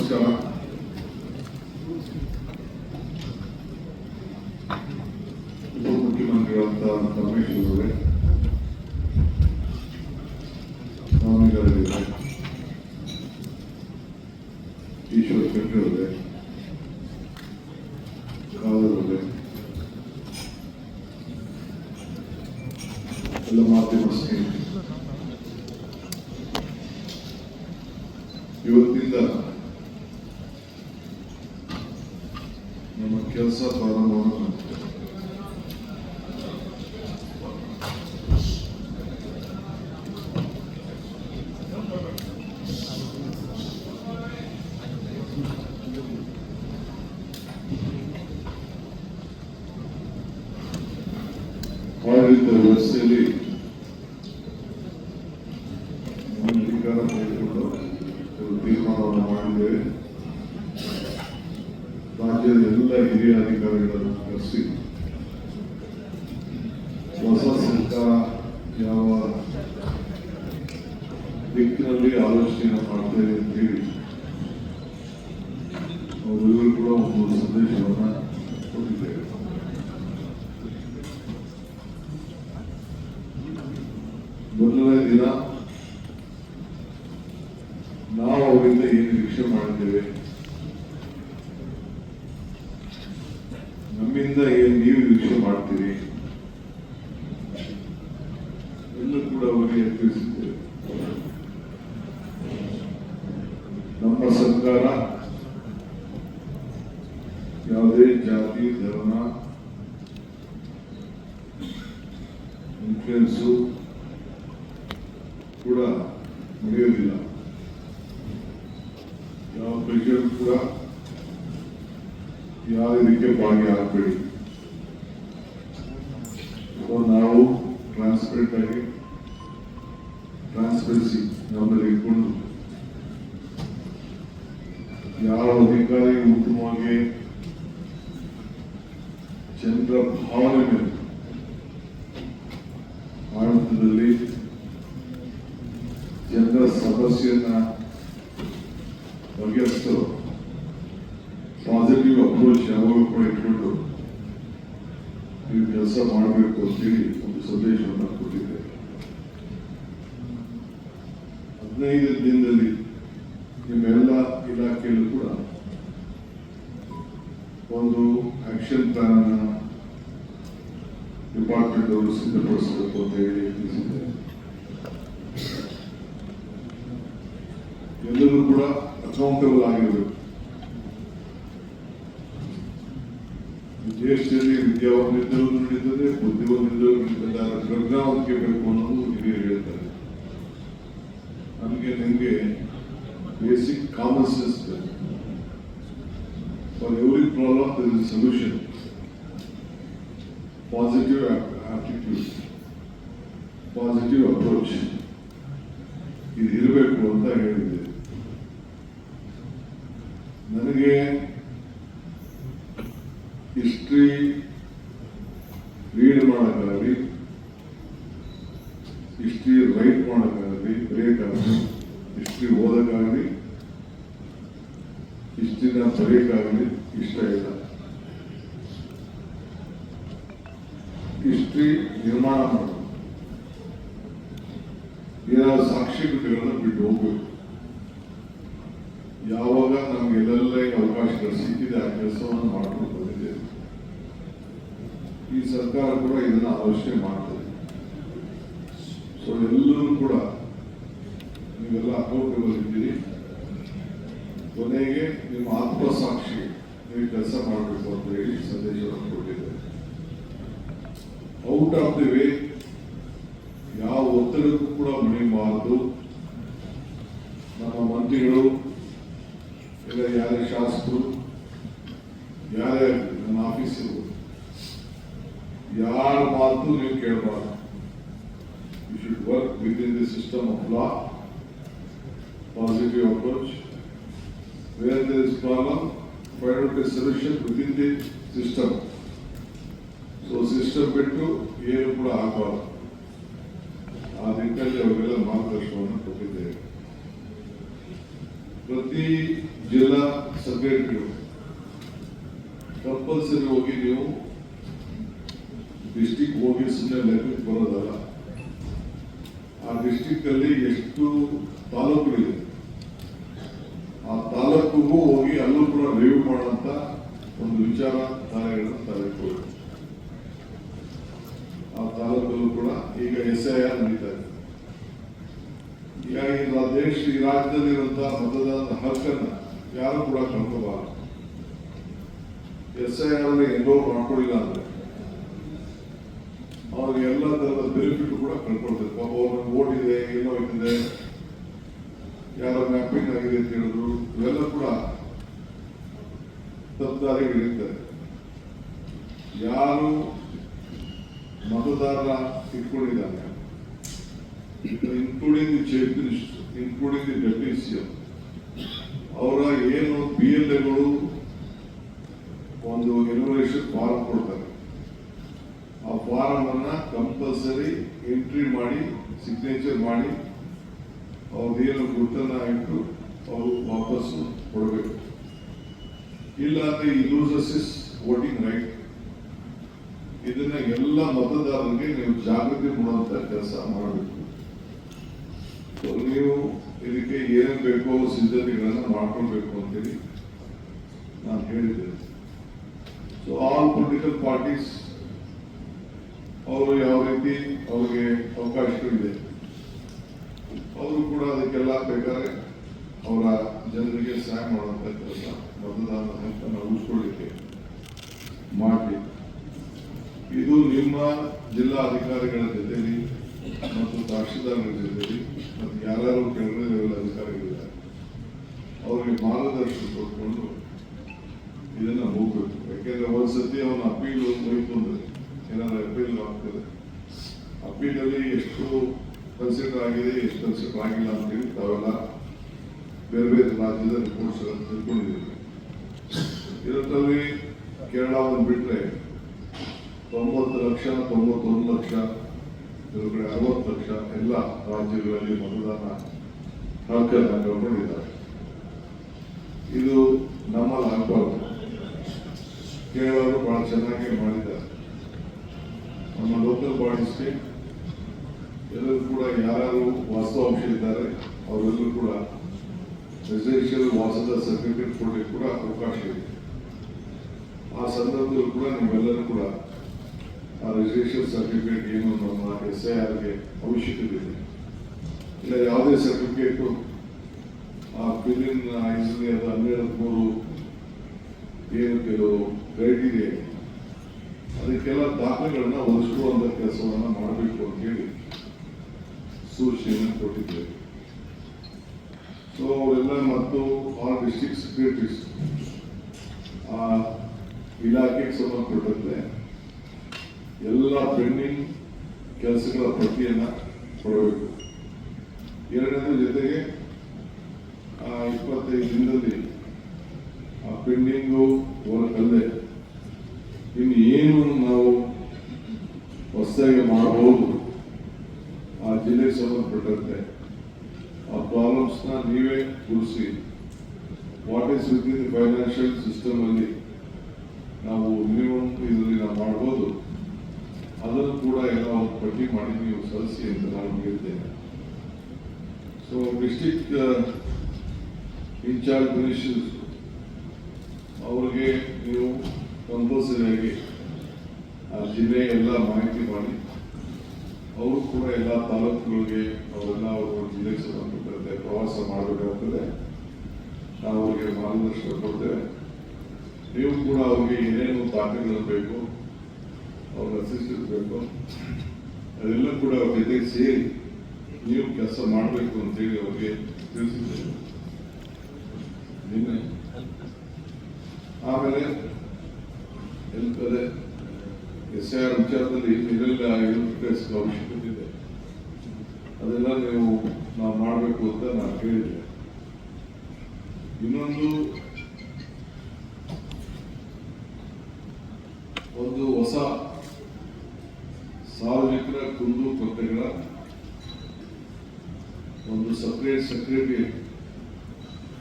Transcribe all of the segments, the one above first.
ನಮಸ್ಕಾರ. ಉಪಮುಖ್ಯಮಂತ್ರಿಗಳಂತ ಪರಮೇಶ್ವರ್ ಅವರೇ, ಸ್ವಾಮಿಗಳಿವೆ, ಈಶ್ವರ ಖಂಡ್ರೆ ಅವರೇ, ಕಾದರವರೇ, ಎಲ್ಲ ಮಾಧ್ಯಮ ಸ್ನೇಹಿತರು, ಇವತ್ತಿಂದ ನಮ್ಮ ಕೆಲಸ ಪ್ರಾರಂಭವನ್ನು ಆಡಳಿತ ವ್ಯವಸ್ಥೆಯಲ್ಲಿ ಅಧಿಕಾರ ತೆಗೆದುಕೊಂಡು ತೀರ್ಮಾನವನ್ನು ಮಾಡಿದ್ದೇವೆ. ರಾಜ್ಯದ ಎಲ್ಲ ಹಿರಿಯ ಅಧಿಕಾರಿಗಳನ್ನು ಕರೆಸಿ ಹೊಸ ಸರ್ಕಾರ ಯಾವ ದಿಕ್ಕಿನಲ್ಲಿ ಆಲೋಚನೆ ಮಾಡ್ತೇವೆ ಅಂತ ಹೇಳಿ ಅವರಿಗೂ ಕೂಡ ಒಂದು ಸಂದೇಶವನ್ನು ಕೊಟ್ಟಿದ್ದೇವೆ. ಮೊದಲನೇ ದಿನ ನಾವು ಅವರಿಂದ ಏನು ನಿರೀಕ್ಷೆ ಮಾಡಿದ್ದೇವೆ, ನಮ್ಮಿಂದ ಏನು ನೀವು ನಿರೀಕ್ಷೆ ಮಾಡ್ತೀರಿ ಎಲ್ಲೂ ಕೂಡ ಅವರಿಗೆ ತಿಳಿಸಿದ್ದೇವೆ. ನಮ್ಮ ಸರ್ಕಾರ ಯಾವುದೇ ಜಾತಿ ಧರ್ಮ ಇನ್ಫ್ಲುಯೆನ್ಸು ಕೂಡ ನಡೆಯೋದಿಲ್ಲ. ಯಾವ ಪ್ರೆಷರ್ ಕೂಡ ಯಾವ ಇದಕ್ಕೆ ಭಾಗಿಯಾಗಬೇಡಿ. ನಾವು ಟ್ರಾನ್ಸ್ಪರೆಂಟ್ ಆಗಿ ಟ್ರಾನ್ಸ್ಪರೆನ್ಸಿ ನಮ್ಮಲ್ಲಿ ಇಟ್ಕೊಂಡು ಯಾವ ಅಧಿಕಾರಿ ಉತ್ತಮವಾಗಿ ಜನರ ಭಾವನೆ ಮೇಲೆ ಆಡಳಿತದಲ್ಲಿ ಜನರ ಸಮಸ್ಯೆಯನ್ನ ಬಗೆಹರಿಸಲು ಪಾಸಿಟಿವ್ ಅಪ್ರೋಚ್ ಯಾವಾಗ ಕೂಡ ಇಟ್ಕೊಂಡು ನೀವು ಕೆಲಸ ಮಾಡಬೇಕು ಅಂತೇಳಿ ಒಂದು ಸಂದೇಶವನ್ನು ಕೊಟ್ಟಿದ್ದೆ. 15 ದಿನದಲ್ಲಿ ನಿಮ್ಮೆಲ್ಲ ಇಲಾಖೆಯಲ್ಲೂ ಕೂಡ ಒಂದು ಆಕ್ಷನ್ ಪ್ಲಾನ್ ಅನ್ನು ಡಿಪಾರ್ಟ್ಮೆಂಟ್ ಅವರು ಸಿದ್ಧಪಡಿಸಬೇಕು ಅಂತ ಹೇಳಿ ತಿಳಿಸಿದ್ದಾರೆ. ಎಲ್ಲರೂ ಕೂಡ ಅಕೌಂಟಬಲ್ ಆಗಿರಬೇಕು. ದೇಶದಲ್ಲಿ ವಿದ್ಯಾವಂತರು ನಡೀತದೆ, ಬುದ್ಧಿವಂತರು ನಡೀತದೆ, ಪ್ರಜ್ಞಾವಂತಿಕೆ ಬೇಕು ಅನ್ನೋದು ಹಿರಿಯರು ಹೇಳ್ತಾರೆ. ನಮಗೆ ನಿಮಗೆ ಬೇಸಿಕ್ ಕಾಮನ್ ಸೆನ್ಸ್ ಬೇಕು. For every problem there is solution. Positive attitude, positive approach ಇದು ಇರಬೇಕು ಅಂತ ಹೇಳಿದೆ. ನನಗೆ ಹಿಸ್ಟ್ರಿ ರೀಡ್ ಮಾಡೋಕ್ಕಾಗಲಿ, ಹಿಸ್ಟ್ರಿ ರೈಟ್ ಮಾಡೋಕ್ಕಾಗಲಿ, ಬರೆಯೋಕ್ಕಾಗಲಿ, ಹಿಸ್ಟ್ರಿ ಓದೋಕ್ಕಾಗಲಿ, ಹಿಸ್ಟ್ರಿನ ಬರೆಯೋಕ್ಕಾಗಲಿ ಇಷ್ಟ ಇಲ್ಲ. ಹಿಸ್ಟ್ರಿ ನಿರ್ಮಾಣ ಮಾಡೋದು, ಏನಾದ್ರು ಸಾಕ್ಷಿಗಳನ್ನು ಬಿಟ್ಟು ಹೋಗ್ಬೇಕು. ಯಾವಾಗ ನಮಗೆಲ್ಲ ಅವಕಾಶಗಳು ಸಿಕ್ಕಿದೆ ಆ ಕೆಲಸವನ್ನು ಮಾಡ್ಕೊಂಡು ಬಂದಿದ್ದೇವೆ. ಈ ಸರ್ಕಾರ ಕೂಡ ಇದನ್ನು ಆಲೋಚನೆ ಮಾಡ್ತದೆ. ಸೊ ಎಲ್ಲರೂ ಕೂಡ ನೀವೆಲ್ಲ ಅಕೌಂಟಬಲ್ ಇದ್ದೀರಿ. ಕೊನೆಗೆ ನಿಮ್ಮ ಆತ್ಮಸಾಕ್ಷಿ ನೀವು ಕೆಲಸ ಮಾಡಬೇಕು ಅಂತ ಹೇಳಿ ಸಂದೇಶವನ್ನು ಕೊಟ್ಟಿದ್ದಾರೆ. ಔಟ್ ಆಫ್ ದಿ ವೇ ಯಾವ ಒತ್ತಡಕ್ಕೂ ಕೂಡ ಮಣಿಬಾರದು. ನಮ್ಮ ಮಂತ್ರಿಗಳು ಇಲ್ಲ ಯಾರೇ ಶಾಸಕರು ಯಾರೇ ನನ್ನ ಆಫೀಸರು ಯಾರ ಮಾತು ನೀವು ಕೇಳಬಾರ್ದು. You should work within the system of law, positive approach. Where there is problem, find out a solution within the system. So system ಬಿಟ್ಟು ಏನು ಕೂಡ ಆಗಬಾರ್ದು. ಆ ನಿಟ್ಟಿನಲ್ಲಿ ಅವರೆಲ್ಲ ಮಾರ್ಗದರ್ಶನವನ್ನು ಕೊಟ್ಟಿದ್ದೇವೆ. ಪ್ರತಿ ಜಿಲ್ಲಾ ಸೆಕ್ರೆಟರಿ ಕಂಪಲ್ಸರಿ ಹೋಗಿ ನೀವು ಡಿಸ್ಟಿಕ್ ಹೋಗಿ ಸುಮ್ಮನೆ ಲೆಕ್ಕಕ್ಕೆ ಬರೋದಲ್ಲ. ಆ ಡಿಸ್ಟಿಕ್ ಅಲ್ಲಿ ಎಷ್ಟು ತಾಲೂಕುಗಳಿದೆ, ಆ ತಾಲೂಕಿಗೂ ಹೋಗಿ ಅಲ್ಲೂ ಕೂಡ ರಿವ್ಯೂ ಮಾಡುವಂತ ಒಂದು ವಿಚಾರ ಧಾರೆಗಳನ್ನು ತರಬೇಕು. ಆ ತಾಲೂಕಲ್ಲೂ ಕೂಡ ಈಗ SIR ನಡೀತಾ ಇದೆ. ಹೀಗಾಗಿ ಈ ರಾಜ್ಯದಲ್ಲಿರುವಂತಹ ಮತದಾನದ ಹಕ್ಕನ್ನ ಯಾರು ಕೂಡ ಕಳ್ಕೋಬಾರದು. SIR ಅಲ್ಲಿ ಎನ್ರೋಲ್ ಮಾಡ್ಕೊಳ್ಳಿಲ್ಲ ಅಂದ್ರೆ ಅವ್ರಿಗೆ ಎಲ್ಲ ತರದ ಬೆನಿಫಿಟ್ ಕೂಡ ಕಳ್ಕೊಳ್ತಾರೆ. ಪಾಪ ಅವ್ರಿಗೆ ಓಟ್ ಇದೆ, ಏನೋ ಇದೆ, ಯಾರೋ ಮ್ಯಾಪಿಂಗ್ ಆಗಿದೆ ಅಂತ ಹೇಳಿದ್ರು, ಇವೆಲ್ಲ ಕೂಡ ತಪ್ಪದಾರಿಗೆ ಇರ್ತಾರೆ. ಯಾರು ಮತದಾರರ ಇಟ್ಕೊಂಡಿದ್ದಾನೆ, including the chief minister, including the deputy CM, ಅವರ ಏನು PLAಗಳು ಒಂದು ಎನ್ಯುಮರೇಷನ್ ಫಾರಂ ಕೊಡ್ತಾರೆ. ಆ ಫಾರಂ ಅನ್ನ ಕಂಪಲ್ಸರಿ ಎಂಟ್ರಿ ಮಾಡಿ ಸಿಗ್ನೇಚರ್ ಮಾಡಿ ಅವ್ರದ್ದೇನು ಗುರುತನ್ನ ಇಟ್ಟು ಅವರು ವಾಪಸ್ ಕೊಡಬೇಕು. ಇಲ್ಲ ಅಂದ್ರೆ ಈ ಲೂಸಸ್ ಇಸ್ ವೋಟಿಂಗ್ ರೈಟ್. ಇದನ್ನ ಎಲ್ಲ ಮತದಾರರಿಗೆ ನೀವು ಜಾಗೃತಿ ಮಾಡುವಂತ ಕೆಲಸ ಮಾಡಬೇಕು. ನೀವು ಇದಕ್ಕೆ ಏನೇನು ಬೇಕೋ ಸಿದ್ಧತೆಗಳನ್ನ ಮಾಡ್ಕೊಳ್ಬೇಕು ಅಂತೇಳಿ ನಾನು ಹೇಳಿದ್ದೇನೆ. ಸೊ ಆಲ್ ಪೊಲಿಟಿಕಲ್ ಪಾರ್ಟೀಸ್ ಅವರು ಯಾವ ರೀತಿ ಅವ್ರಿಗೆ ಅವಕಾಶಗಳಿದೆ, ಅವರು ಕೂಡ ಅದಕ್ಕೆಲ್ಲ ಬೇಕಾದ್ರೆ ಅವರ ಜನರಿಗೆ ಸಹಾಯ ಮಾಡುವಂತ ಕೆಲಸ ಮತದಾನದ ಹಕ್ಕನ್ನು ಉಳಿಸ್ಕೊಳ್ಳಿಕ್ಕೆ ಮಾಡಿ. ಇದು ನಿಮ್ಮ ಜಿಲ್ಲಾ ಅಧಿಕಾರಿಗಳ ಜೊತೆಲಿ ಮತ್ತು ತಹಶೀಲ್ದಾರ್ಗಳ ಜೊತೆಲಿ ಮತ್ತು ಯಾರು ಕೆಳಗಡೆ ಲೆವೆಲ್ ಅಧಿಕಾರಿಗಳಿದ್ದಾರೆ ಅವರಿಗೆ ಮಾರ್ಗದರ್ಶನ ಕೊಟ್ಕೊಂಡು ಇದನ್ನ ಹೋಗ್ಬೇಕು. ಯಾಕೆಂದ್ರೆ ಒಂದ್ಸತಿ ಅವನ ಅಪೀಲ್ ಹೋಯ್ತು ಅಂದ್ರೆ ಏನಾದ್ರು ಅಪೀಲ್ ಆಗ್ತದೆ, ಅಪೀಲ್ ಅಲ್ಲಿ ಎಷ್ಟು ಕನ್ಸಿಡರ್ ಆಗಿದೆ, ಎಷ್ಟು ಕನ್ಸಿಡರ್ ಆಗಿಲ್ಲ ಅಂತೇಳಿ ತಾವೆಲ್ಲ ಬೇರೆ ಬೇರೆ ರಾಜ್ಯದ ರಿಪೋರ್ಟ್ಸ್ ತಿಳ್ಕೊಂಡಿದ್ದೀವಿ. ಇದರಲ್ಲಿ ಕೇರಳ ಒಂದು ಬಿಟ್ರೆ 90 ಲಕ್ಷ, 91 ಲಕ್ಷ, ಕೆಲವು ಕಡೆ 60 ಲಕ್ಷ ಎಲ್ಲ ರಾಜ್ಯಗಳಲ್ಲಿ ಮತದಾನ ಹಕ್ಕನ್ನು ಕಳ್ಕೊಂಡಿದ್ದಾರೆ. ಇದು ನಮ್ಮಲ್ಲಿ ಆಗಬಾರ್ದು. ಕೇರಳರು ಬಹಳ ಚೆನ್ನಾಗಿ ಮಾಡಿದ್ದಾರೆ. ನಮ್ಮ ಲೋಕಲ್ ಬಾಡೀಸ್ಗೆ ಎಲ್ಲರೂ ಕೂಡ ಯಾರು ವಾಸ್ತವಾಂಶ ಇದ್ದಾರೆ ಅವರೆಲ್ಲರೂ ಕೂಡ ರೆಸಿಡೆನ್ಷಿಯಲ್ ವಾಸದ ಸರ್ಟಿಫಿಕೇಟ್ ಕೊಡಲಿಕ್ಕೆ ಕೂಡ ಅವಕಾಶ ಇದೆ. ಆ ಸಂದರ್ಭದಲ್ಲೂ ಕೂಡ ನೀವೆಲ್ಲರೂ ಕೂಡ ಆ ರಿಜಿಸ್ಟ್ರೇಷನ್ ಸರ್ಟಿಫಿಕೇಟ್ ಏನು ನಮ್ಮ SIRಗೆ ಅವಶ್ಯಕತೆ ಇದೆ. ಇಲ್ಲ ಯಾವುದೇ ಸರ್ಟಿಫಿಕೇಟು ಆ ಫಿಲಿನ್ ಇದರಲ್ಲಿ ಅದು 12-3 ಏನು ಕೆಲವು ಕ್ರೈಟೀರಿಯಾ ಇದೆ, ಅದಕ್ಕೆಲ್ಲ ದಾಖಲೆಗಳನ್ನ ಒದಗಿಸುವಂತ ಕೆಲಸವನ್ನ ಮಾಡಬೇಕು ಅಂತ ಹೇಳಿ ಸೂಚನೆಯನ್ನು ಕೊಟ್ಟಿದ್ದೇವೆ. ಸೊ ಅವರೆಲ್ಲ ಮತ್ತು ಆಲ್ ಡಿಸ್ಟ್ರಿಕ್ಟ್ ಸೆಕ್ರೆಟರೀಸ್ ಆ ಇಲಾಖೆಗೆ ಸಂಬಂಧಪಟ್ಟಂತೆ ಎಲ್ಲ ಪೆಂಡಿಂಗ್ ಕೆಲಸಗಳ ಪಟ್ಟಿಯನ್ನ ಕೊಡಬೇಕು. ಎರಡನೇದ್ರ ಜೊತೆಗೆ 25 ದಿನದಲ್ಲಿ ಆ ಪೆಂಡಿಂಗು ವರ್ಕ್ ಅಲ್ಲದೆ ಇನ್ನು ಏನು ನಾವು ಹೊಸದಾಗಿ ಮಾಡಬಹುದು ಆ ಜಿಲ್ಲೆಗೆ ಸಂಬಂಧಪಟ್ಟಂತೆ ಆ ಪ್ರಾಬ್ಲಮ್ಸ್ನ ನೀವೇ ಗುರುಸಿ what is within the financial system ಅಲ್ಲಿ ನಾವು ಮಿನಿಮಮ್ ಇದರಲ್ಲಿ ನಾವು ಮಾಡ್ಬೋದು, ಅದನ್ನು ಕೂಡ ಎಲ್ಲ ಒಂದು ಪಟ್ಟಿ ಮಾಡಿ ನೀವು ಸಲ್ಲಿಸಿ ಅಂತ ನಾನು ಹೇಳಿದ್ದೇನೆ. ಸೊ ಡಿಸ್ಟ್ರಿಕ್ಟ್ ಇನ್ಚಾರ್ಜ್ ಮಿನಿಸ್ಟರ್ಸ್ ಅವ್ರಿಗೆ ನೀವು ಕಂಪಲ್ಸರಿಯಾಗಿ ಆ ಜಿಲ್ಲೆ ಎಲ್ಲ ಮಾಹಿತಿ ಮಾಡಿ ಅವರು ಕೂಡ ಎಲ್ಲ ತಾಲೂಕುಗಳಿಗೆ ಅವರೆಲ್ಲ ಅವರು ಜಿಲ್ಲೆಗೆ ಸಂಬಂಧಪಟ್ಟಂತೆ ಪ್ರವಾಸ ಮಾಡಬೇಕಾಗ್ತದೆ. ನಾವು ಅವರಿಗೆ ಮಾರ್ಗದರ್ಶನ ಕೊಡ್ತೇವೆ. ನೀವು ಕೂಡ ಅವ್ರಿಗೆ ಏನೇನು ದಾಖಲೆಗಳು ಬೇಕು, ಅವ್ರಿಗೆ ಅಸಿಸ್ಟೆನ್ಸ್ ಬೇಕು, ಅದೆಲ್ಲ ಕೂಡ ಅವ್ರ ಜೊತೆಗೆ ಸೇರಿ ನೀವು ಕೆಲಸ ಮಾಡಬೇಕು ಅಂತೇಳಿ ಅವ್ರಿಗೆ ತಿಳಿಸಿದ್ದೇವೆ ನಿನ್ನೆ. ಆಮೇಲೆ ಅದೇ SIR ವಿಚಾರದಲ್ಲಿ ಇದೆಲ್ಲ ಅವಶ್ಯಕತೆ ಇದೆ, ಅದೆಲ್ಲ ನಾವು ಮಾಡಬೇಕು ಅಂತ ನಾನು ಹೇಳಿದ್ದೆ. ಇನ್ನೊಂದು ಹೊಸ ಸಾರ್ವಜನಿಕರ ಕುಂದು ಕೊರತೆಗಳ ಒಂದು ಸೆಕ್ರೆಟರಿ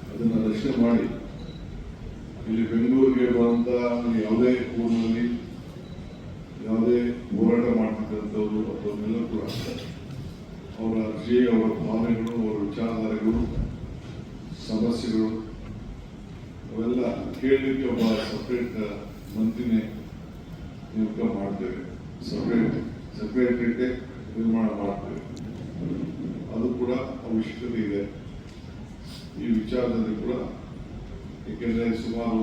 ಅದನ್ನು ರಚನೆ ಮಾಡಿ ಇಲ್ಲಿ ಬೆಂಗಳೂರಿಗೆ ಬರುವಂತ ಯಾವುದೇ ಊರಿನಲ್ಲಿ ಯಾವುದೇ ಹೋರಾಟ ಮಾಡ್ತಿದ್ದಂಥವ್ರು ಅದನ್ನೆಲ್ಲ ಕೂಡ ಅವರ ಅರ್ಜಿ, ಅವರ ಭಾವನೆಗಳು, ಅವರ ವಿಚಾರಧಾರೆಗಳು, ಸಮಸ್ಯೆಗಳು ಅವೆಲ್ಲ ಕೇಳಲಿಕ್ಕೆ ಒಬ್ಬ ಸಪ್ರೇಟ್ ಮಂತ್ರಿನೇ ನೇಮಕ ಮಾಡ್ತೇವೆ. ಸೆಕ್ರೆಟರಿಯೇಟ್ ನಿರ್ಮಾಣ ಮಾಡ್ತೇವೆ. ಅದು ಕೂಡ ಅವಶ್ಯಕತೆ ಇದೆ ಈ ವಿಚಾರದಲ್ಲಿ ಕೂಡ. ಏಕೆಂದರೆ ಸುಮಾರು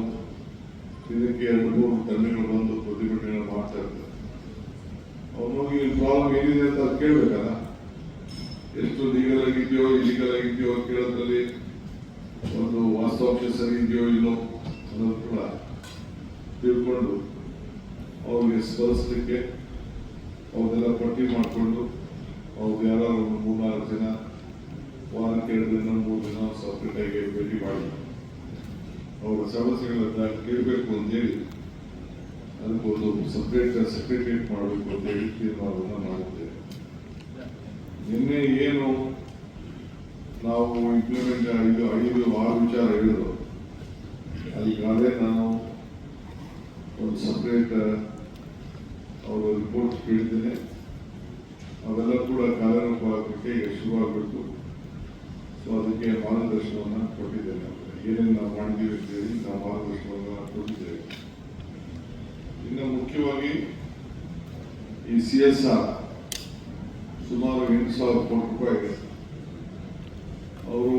ಇದಕ್ಕೆ 2-3 ತಂಡಗಳು ಬಂದು ಪ್ರತಿಭಟನೆ ಮಾಡ್ತಾ ಇರ್ತಾರೆ. ಅವನಿಗೆ ಪ್ರಾಬ್ಲಮ್ ಏನಿದೆ ಅಂತ ಕೇಳಬೇಕಲ್ಲ. ಎಷ್ಟು ಲೀಗಲ್ ಆಗಿದೆಯೋ ಇಲೀಗಲ್ ಆಗಿದೆಯೋ ಕೇಳೋದ್ರಲ್ಲಿ ಒಂದು ವಾಸ್ತವಾಂಶ ಸರಿ ಇದೆಯೋ ಇಲ್ಲೋ ಅನ್ನೋದು ಕೂಡ ತಿಳ್ಕೊಂಡು ಅವ್ರಿಗೆ ಸ್ಪರಿಸಲಿಕ್ಕೆ ಅವ್ರನ್ನೆಲ್ಲ ಪಟ್ಟಿ ಮಾಡಿಕೊಂಡು ಅವ್ರು ಯಾರು 3-4 ಜನ ವಾರಕ್ಕೆ 2 ದಿನ 3 ದಿನ ಸಪ್ರೇಟಾಗಿ ಭೇಟಿ ಮಾಡಿ ಅವರ ಸಮಸ್ಯೆಗಳನ್ನ ಕೇಳಬೇಕು ಅಂತೇಳಿ ಅದಕ್ಕೊಂದು ಸಪ್ರೇಟ್ ಸೆಕ್ರೆಟರಿಯೇಟ್ ಮಾಡಬೇಕು ಅಂತೇಳಿ ತೀರ್ಮಾನವನ್ನು ಮಾಡಿದ್ದೇವೆ. ನಿನ್ನೆ ಏನು ನಾವು ಇಂಪ್ಲಿಮೆಂಟ್ 5-6 ವಿಚಾರ ಹೇಳಿದ್ರು, ಅದಕ್ಕಾಗಲೇ ನಾನು ಒಂದು ಸಪ್ರೇಟ್ ಅವರ ರಿಪೋರ್ಟ್ ಕೇಳಿದ್ದೇನೆ. ಅವೆಲ್ಲ ಕೂಡ ಕಾರ್ಯರೂಪಕ್ಕೆ ಈಗ ಶುರುವಾಗಬೇಕು. ಸೊ ಅದಕ್ಕೆ ಮಾರ್ಗದರ್ಶನವನ್ನು ಕೊಟ್ಟಿದ್ದೇನೆ. ಏನೇನು ನಾವು ಮಾಡಿದ್ದೀವಿ ಅಂತೇಳಿ ನಾವು ಮಾರ್ಗದರ್ಶನವನ್ನು ಕೊಟ್ಟಿದ್ದೇವೆ. ಇನ್ನು ಮುಖ್ಯವಾಗಿ ಈ CSR ಸುಮಾರು 8,000 ಕೋಟಿ ರೂಪಾಯಿ ಇದೆ. ಅವರು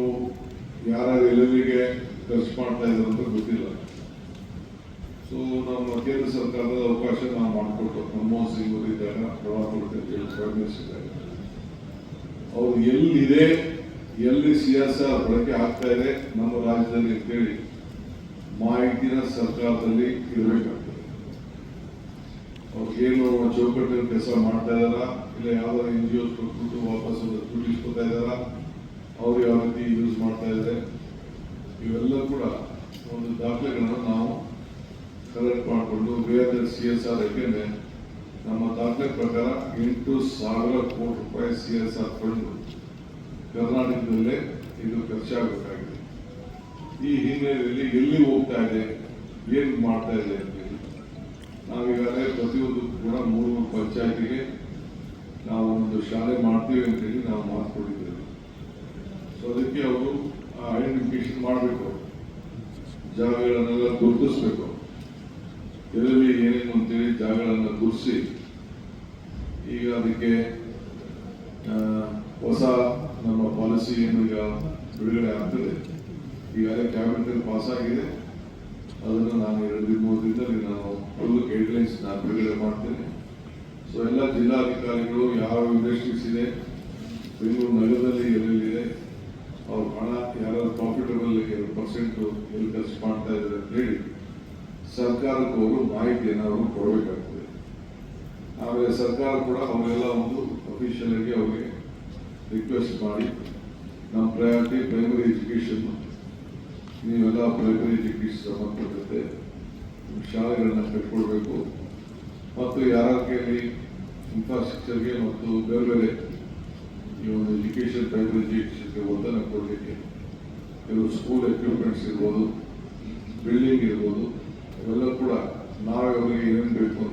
ಯಾರ್ಯಾರು ಎಲ್ಲೆಲ್ಲಿಗೆ ಖರ್ಚು ಮಾಡ್ತಾ ಇದ್ದಾರೆ ಅಂತ ಗೊತ್ತಿಲ್ಲ. ಸೊ ನಮ್ಮ ಕೇಂದ್ರ ಸರ್ಕಾರದ ಅವಕಾಶ ನಾವು ಮಾಡಿಕೊಟ್ಟು ಮನಮೋಹನ್ ಸಿಂಗ್ ಅವರು ಇದ್ದಾಗ ಪ್ರವಾಹ ಕೊಡ್ತೇವೆ. ಅವರು ಎಲ್ಲಿದೆ, ಎಲ್ಲಿ CSR ಬಳಕೆ ಆಗ್ತಾ ಇದೆ ನಮ್ಮ ರಾಜ್ಯದಲ್ಲಿ ಅಂತೇಳಿ ಮಾಹಿತಿನ ಸರ್ಕಾರದಲ್ಲಿ ಇರಬೇಕಾಗ್ತದೆ. ಅವ್ರಿಗೇನು ಚೌಕಟ್ಟಲ್ಲಿ ಕೆಲಸ ಮಾಡ್ತಾ ಇದಾರ, ಇಲ್ಲ ಯಾವ್ದಾದ್ರು NGOs ಕೊಟ್ಬಿಟ್ಟು ವಾಪಸ್ ದುಡ್ಡು ಇಸ್ಕೊತಾ ಇದಾರ, ಅವ್ರು ಯಾವ ರೀತಿ ಯೂಸ್ ಮಾಡ್ತಾ ಇದ್ದಾರೆ, ಇವೆಲ್ಲ ಕೂಡ ಒಂದು ದಾಖಲೆಗಳನ್ನು ನಾವು ಕಲೆಕ್ಟ್ ಮಾಡಿಕೊಂಡು ಬೇರೆ CSR. ಯಾಕೆಂದ್ರೆ ನಮ್ಮ ದಾಖಲೆ ಪ್ರಕಾರ 8,000 ಕೋಟಿ ರೂಪಾಯಿ CSR ಫಂಡ್ ಕರ್ನಾಟಕದಲ್ಲೇ ಇದು ಖರ್ಚಾಗಬೇಕಾಗಿದೆ. ಈ ಹಿನ್ನೆಲೆಯಲ್ಲಿ ಎಲ್ಲಿ ಹೋಗ್ತಾ ಇದೆ, ಏನು ಮಾಡ್ತಾ ಇದೆ ಅಂತೇಳಿ ನಾವೀಗಾಗಲೇ ಪ್ರತಿಯೊಂದು ಕೂಡ 3 ಪಂಚಾಯತಿಗೆ ನಾವು ಒಂದು ಶಾಲೆ ಮಾಡ್ತೀವಿ ಅಂತೇಳಿ ನಾವು ಮಾತುಕೊಂಡಿದ್ದೇವೆ. ಸೊ ಅದಕ್ಕೆ ಅವರು ಐಡೆಂಟಿಫಿಕೇಶನ್ ಮಾಡಬೇಕು, ಜಾಗಗಳನ್ನೆಲ್ಲ ಗುರುತಿಸ್ಬೇಕು, ಎಲ್ಲೆಲ್ಲಿ ಏನೇನು ಅಂತೇಳಿ ಜಾಗಗಳನ್ನು ಗುರುತಿಸಿ ಈಗ ಅದಕ್ಕೆ ಹೊಸ ನಮ್ಮ ಪಾಲಿಸಿ ಏನು ಈಗ ಬಿಡುಗಡೆ ಆಗ್ತದೆ. ಈಗಾಗಲೇ ಕ್ಯಾಬಿನೆಟ್ ಪಾಸ್ ಆಗಿದೆ. ಅದನ್ನು ನಾನು 2-3 ದಿನದಲ್ಲಿ ನಾನು ಫುಲ್ ಗೈಡ್ಲೈನ್ಸ್ ನಾನು ಬಿಡುಗಡೆ ಮಾಡ್ತೇನೆ. ಸೊ ಎಲ್ಲ ಜಿಲ್ಲಾಧಿಕಾರಿಗಳು ಯಾವ ಇಂಡಸ್ಟ್ರೀಸ್ ಇದೆ, ಬೆಂಗಳೂರು ನಗರದಲ್ಲಿ ಎಲ್ಲೆಲ್ಲಿದೆ, ಅವ್ರ ಹಣ ಯಾರು ಪ್ರಾಫಿಟಬಲ್ 2% ಎಲ್ಲಿ ಖರ್ಚು ಮಾಡ್ತಾ ಇದ್ದಾರೆ ಅಂತ ಹೇಳಿ ಸರ್ಕಾರಕ್ಕೆ ಅವರು ಮಾಹಿತಿಯನ್ನು ಅವರು ಕೊಡಬೇಕಾಗ್ತದೆ. ಆಮೇಲೆ ಸರ್ಕಾರ ಕೂಡ ಅವರೆಲ್ಲ ಒಂದು ಅಫಿಷಿಯಲ್ ಆಗಿ ಅವ್ರಿಗೆ ರಿಕ್ವೆಸ್ಟ್ ಮಾಡಿ ನಮ್ಮ ಪ್ರಯಾರಿಟಿ ಪ್ರೈಮರಿ ಎಜುಕೇಷನ್, ನೀವೆಲ್ಲ ಪ್ರೈಮರಿ ಎಜುಕೇಷನ್ ಸಂಬಂಧಪಟ್ಟಂತೆ ಶಾಲೆಗಳನ್ನ ಕಟ್ಕೊಳ್ಬೇಕು ಮತ್ತು ಯಾರ ಕೈಯಲ್ಲಿ ಇನ್ಫ್ರಾಸ್ಟ್ರಕ್ಚರ್ಗೆ ಮತ್ತು ಬೇರೆ ಬೇರೆ ಈ ಒಂದು ಎಜುಕೇಷನ್ ಪ್ರೈಮರಿ ಎಜುಕೇಷನ್ಗೆ ಒತ್ತನ್ನು ಕೊಡಲಿಕ್ಕೆ ಕೆಲವು ಸ್ಕೂಲ್ ಎಕ್ವಿಪ್ಮೆಂಟ್ಸ್ ಇರ್ಬೋದು, ಬಿಲ್ಡಿಂಗ್ ಇರ್ಬೋದು, ಇವೆಲ್ಲ ಕೂಡ ನಾವೇ ಅವರಿಗೆ ಏನೇನು ಬೇಕು